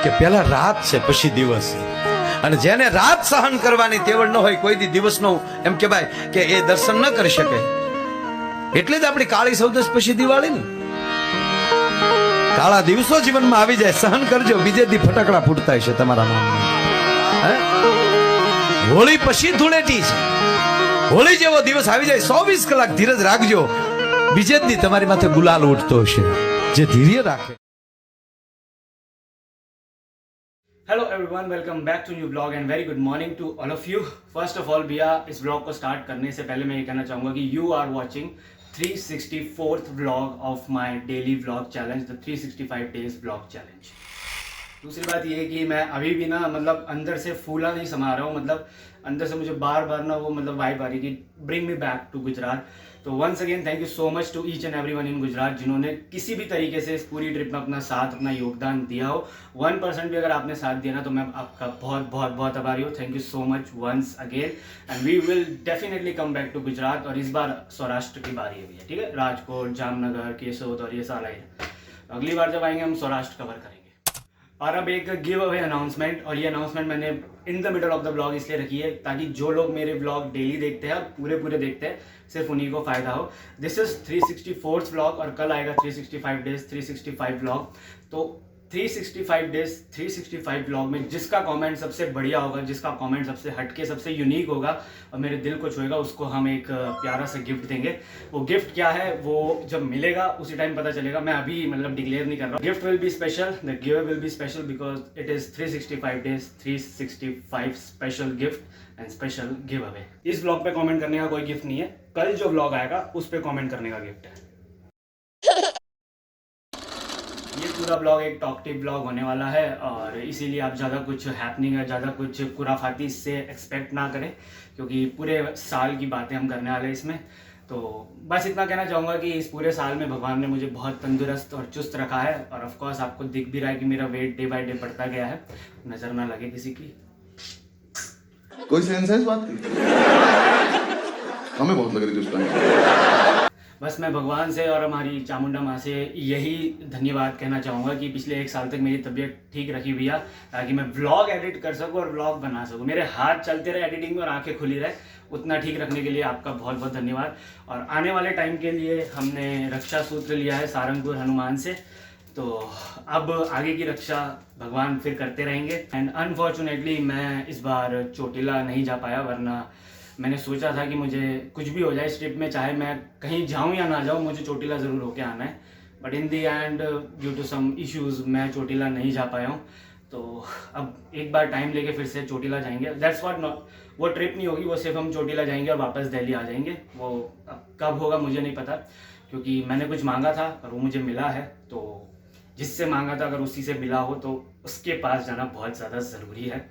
કે પહેલા રાત છે પછી દિવસ, અને જેને રાત સહન કરવાની તેવડ ન હોય કોઈ દી દિવસનો એમ કે ભાઈ કે એ દર્શન ન કરી શકે. એટલે જ આપણી કાળી ચૌદશ પછી દિવાળી ને. કાળા દિવસો જીવનમાં આવી જાય, સહન કરજો, બીજે દી ફટાકડા ફૂટતા છે તમારા નામના. હોળી પછી ધૂળેટી છે. હોળી જેવો દિવસ આવી જાય, 24 કલાક ધીરજ રાખજો, બીજે દી તમારી માથે ગુલાલ ઉઠતો હશે. જે ધીર્ય રાખે. Hello everyone, welcome back to new blog and very good morning to all of you. First of all भैया, इस ब्लॉग को स्टार्ट करने से पहले मैं ये कहना चाहूँगा कि you are watching 364th vlog of my daily vlog challenge, the 365 days vlog challenge. दूसरी बात ये है कि मैं अभी भी ना मतलब अंदर से फूला नहीं समा रहा हूँ. मतलब अंदर से मुझे बार बार ना वो मतलब वाइब आ रही कि bring me back to Gujarat. तो once again thank you so much to each and everyone in Gujarat जिन्होंने किसी भी तरीके से इस पूरी ट्रिप में अपना साथ, अपना योगदान दिया हो. 1% भी अगर आपने साथ दिया ना तो मैं आपका बहुत बहुत बहुत आभारी हूँ. Thank you so much once again and we will definitely come back to Gujarat. और इस बार सौराष्ट्र की बारी है भैया, ठीक है. राजकोट, जामनगर, केसोद और ये सारा है. अगली बार जब आएंगे हम सौराष्ट्र कवर करेंगे. और अब एक गिव अवे अनाउंसमेंट, और ये अनाउंसमेंट मैंने in the middle of the blog इसलिए रखी है ताकि जो लोग मेरे ब्लॉग डेली देखते हैं और पूरे देखते हैं सिर्फ उन्हीं को फायदा हो. दिस इज 364th व्लॉग और कल आएगा 365 डेज 365 व्लॉग. तो 365 डेज 365 व्लॉग में जिसका कमेंट सबसे बढ़िया होगा, जिसका कमेंट सबसे हटके, सबसे यूनिक होगा और मेरे दिल को छुएगा, उसको हम एक प्यारा सा गिफ्ट देंगे. वो गिफ्ट क्या है वो जब मिलेगा उसी टाइम पता चलेगा. मैं अभी मतलब डिक्लेयर नहीं कर रहा हूँ. Gift will be special, the give will be special because it is 365 days 365 special gift and special give away. इस ब्लॉग पे कमेंट करने का कोई गिफ्ट नहीं है, कल जो ब्लॉग आएगा उस पे कमेंट करने का गिफ्ट है. ये पूरा ब्लॉग एक टॉकटिव ब्लॉग होने वाला है और इसीलिए आप ज़्यादा कुछ हैपनिंग है, ज़्यादा कुछ खुराफाती इससे एक्सपेक्ट ना करें क्योंकि पूरे साल की बातें हम करने वाले हैं इसमें. तो बस इतना कहना चाहूँगा कि इस पूरे साल में भगवान ने मुझे बहुत तंदुरुस्त और चुस्त रखा है. और ऑफ कोर्स आपको दिख भी रहा है कि मेरा वेट डे बाय डे बढ़ता गया है. नज़र ना लगे किसी की. कोई सेंस है इस बात की? हमें बहुत लग रही थी उस टाइम. बस मैं भगवान से और हमारी चामुंडा माँ से यही धन्यवाद कहना चाहूँगा कि पिछले 1 साल तक मेरी तबीयत ठीक रखी भैया, ताकि मैं व्लॉग एडिट कर सकूँ और व्लॉग बना सकूँ. मेरे हाथ चलते रहे एडिटिंग में और आंखें खुली रहे. उतना ठीक रखने के लिए आपका बहुत बहुत धन्यवाद. और आने वाले टाइम के लिए हमने रक्षा सूत्र लिया है सारंगपुर हनुमान से. तो अब आगे की रक्षा भगवान फिर करते रहेंगे. एंड अनफॉर्चुनेटली मैं इस बार चोटिला नहीं जा पाया, वरना मैंने सोचा था कि मुझे कुछ भी हो जाए इस ट्रिप में, चाहे मैं कहीं जाऊं या ना जाऊं, मुझे चोटिला ज़रूर होके आना है. But in the end due to some issues मैं चोटिला नहीं जा पाया हूं. तो अब एक बार टाइम लेके फिर से चोटिला जाएंगे. दैट्स व्हाट नॉट, वो ट्रिप नहीं होगी, वो सिर्फ हम चोटिला जाएंगे और वापस दिल्ली आ जाएंगे. वो अब कब होगा मुझे नहीं पता क्योंकि मैंने कुछ मांगा था और वो मुझे मिला है. तो जिससे मांगा था अगर उसी से मिला हो तो उसके पास जाना बहुत ज़्यादा ज़रूरी है.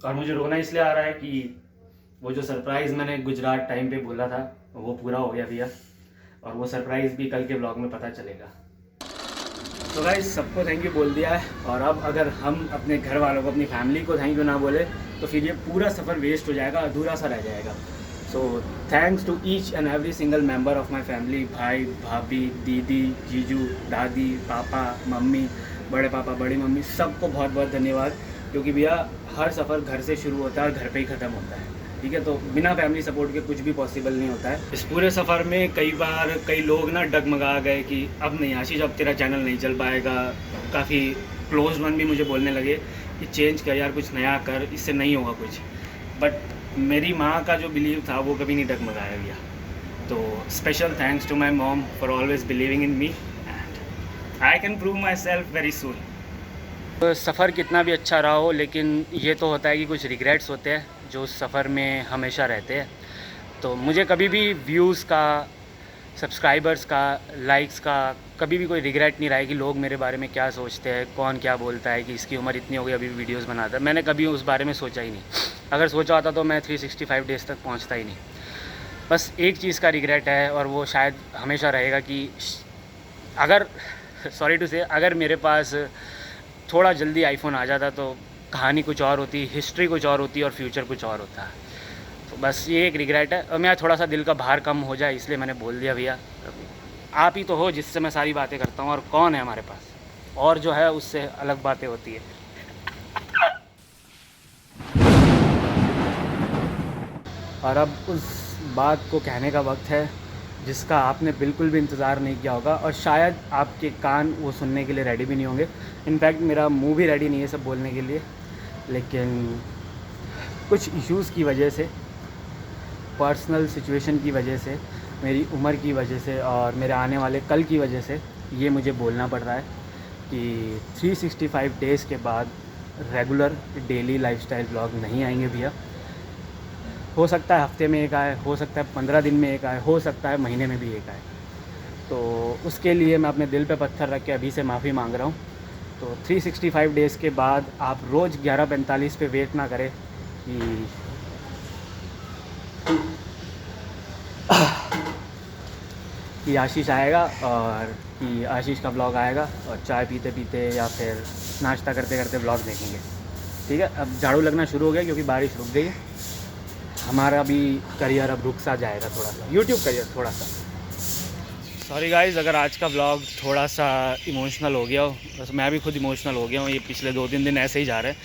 और मुझे रोना इसलिए आ रहा है कि वो जो सरप्राइज़ मैंने गुजरात टाइम पे बोला था वो पूरा हो गया भैया, और वो सरप्राइज़ भी कल के ब्लॉग में पता चलेगा. तो गाइस सबको थैंक यू बोल दिया है, और अब अगर हम अपने घर वालों को, अपनी फैमिली को थैंक यू ना बोले तो फिर ये पूरा सफ़र वेस्ट हो जाएगा, अधूरा सा रह जाएगा. So thanks to each and every single member of my family. भाई, भाभी, दीदी, जीजू, दादी, पापा, मम्मी, बड़े पापा, बड़ी मम्मी, सबको बहुत बहुत धन्यवाद. क्योंकि भैया हर सफ़र घर से शुरू होता है और घर पे ही ख़त्म होता है, ठीक है. तो बिना फैमिली सपोर्ट के कुछ भी पॉसिबल नहीं होता है. इस पूरे सफ़र में कई बार कई लोग ना डगमगा गए कि अब नहीं आशीष, अब तेरा चैनल नहीं चल पाएगा. काफ़ी क्लोज वन भी मुझे बोलने लगे कि चेंज कर यार, कुछ नया कर, इससे नहीं होगा कुछ. बट मेरी माँ का जो बिलीव था वो कभी नहीं डगमगाया भैया. तो special thanks to my mom for always believing in me and I can prove myself very soon. सफ़र कितना भी अच्छा रहा हो, लेकिन ये तो होता है कि कुछ रिग्रेट्स होते हैं जो उस सफ़र में हमेशा रहते हैं. तो मुझे कभी भी व्यूज़ का, सब्सक्राइबर्स का, लाइक्स का कभी भी कोई रिग्रेट नहीं रहा है कि लोग मेरे बारे में क्या सोचते हैं, कौन क्या बोलता है कि इसकी उम्र इतनी हो गई अभी भी वीडियोज़ बनाता है. मैंने कभी उस बारे में सोचा ही नहीं. अगर सोचा होता तो मैं 365 डेज़ तक पहुँचता ही नहीं. बस एक चीज़ का रिग्रेट है और वो शायद हमेशा रहेगा कि अगर, सॉरी टू से, अगर मेरे पास थोड़ा जल्दी आईफोन आ जाता तो कहानी कुछ और होती, हिस्ट्री कुछ और होती और फ्यूचर कुछ और होता. तो बस ये एक रिग्रेट है. और मेरा थोड़ा सा दिल का भार कम हो जाए इसलिए मैंने बोल दिया भैया आप ही तो हो जिससे मैं सारी बातें करता हूँ, और कौन है हमारे पास. और जो है उससे अलग बातें होती है। और अब उस बात को कहने का वक्त है जिसका आपने बिल्कुल भी इंतज़ार नहीं किया होगा और शायद आपके कान वो सुनने के लिए रेडी भी नहीं होंगे। इनफैक्ट मेरा मुंह भी रेडी नहीं है सब बोलने के लिए, लेकिन कुछ इश्यूज़ की वजह से, पर्सनल सिचुएशन की वजह से, मेरी उम्र की वजह से और मेरे आने वाले कल की वजह से ये मुझे बोलना पड़ रहा है कि 365 डेज़ के बाद रेगुलर डेली लाइफस्टाइल ब्लॉग नहीं आएंगे भैया। हो सकता है हफ्ते में एक आए, हो सकता है 15 दिन में एक आए, हो सकता है महीने में भी एक आए। तो उसके लिए मैं अपने दिल पे पत्थर रख के अभी से माफ़ी मांग रहा हूँ। तो 365 डेज़ के बाद आप रोज़ 11:45 पे वेट ना करें कि आशीष आएगा और कि आशीष का ब्लॉग आएगा और चाय पीते पीते या फिर नाश्ता करते करते ब्लॉग देखेंगे। ठीक है, अब झाड़ू लगना शुरू हो गया क्योंकि बारिश रुक गई है। हमारा भी करियर अब रुक सा जाएगा थोड़ा सा, यूट्यूब करियर थोड़ा सा। सॉरी गाइज़ अगर आज का ब्लॉग थोड़ा सा इमोशनल हो गया हो, बस मैं भी खुद इमोशनल हो गया हूँ। ये पिछले 2-3 दिन ऐसे ही जा रहे हैं।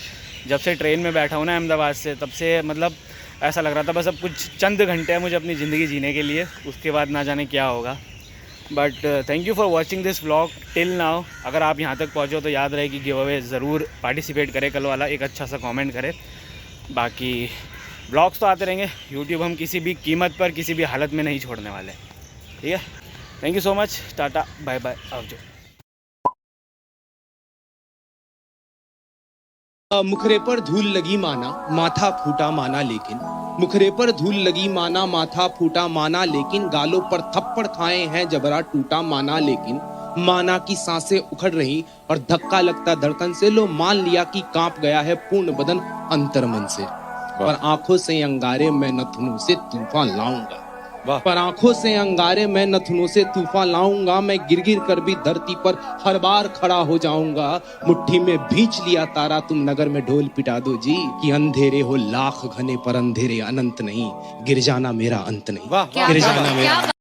जब से ट्रेन में बैठा हूँ ना अहमदाबाद से, तब से मतलब ऐसा लग रहा था बस अब कुछ चंद घंटे हैं मुझे अपनी ज़िंदगी जीने के लिए, उसके बाद ना जाने क्या होगा। But thank you for watching this vlog till now. अगर आप यहाँ तक पहुँचो तो याद रहे कि गिव अवे ज़रूर पार्टिसिपेट करें कल वाला, एक अच्छा सा कमेंट करें। बाकी ब्लॉग्स तो आते रहेंगे, यूट्यूब हम किसी भी कीमत पर किसी भी हालत में नहीं छोड़ने वाले। ठीक है, thank you so much, tata bye bye, आवजो। मुखरे पर धूल लगी माना माथा फूटा माना लेकिन, मुखरे पर धूल लगी माना माथा फूटा माना लेकिन, गालों पर थप्पड़ खाए हैं जबरा टूटा माना लेकिन, माना की सांसें उखड़ रही और धक्का लगता धड़कन से, लो मान लिया कि कांप गया है पूर्ण बदन अंतर्मन से। पर आंखों से अंगारे मैं नथनों से तूफान लाऊंगा, पर आंखों से अंगारे मैं नथनों से तूफान लाऊंगा। मैं गिर गिर कर भी धरती पर हर बार खड़ा हो जाऊंगा। मुट्ठी में भींच लिया तारा तुम नगर में ढोल पिटा दो जी, कि अंधेरे हो लाख घने पर अंधेरे अनंत नहीं, गिर जाना मेरा अंत नहीं, गिर जाना मेरा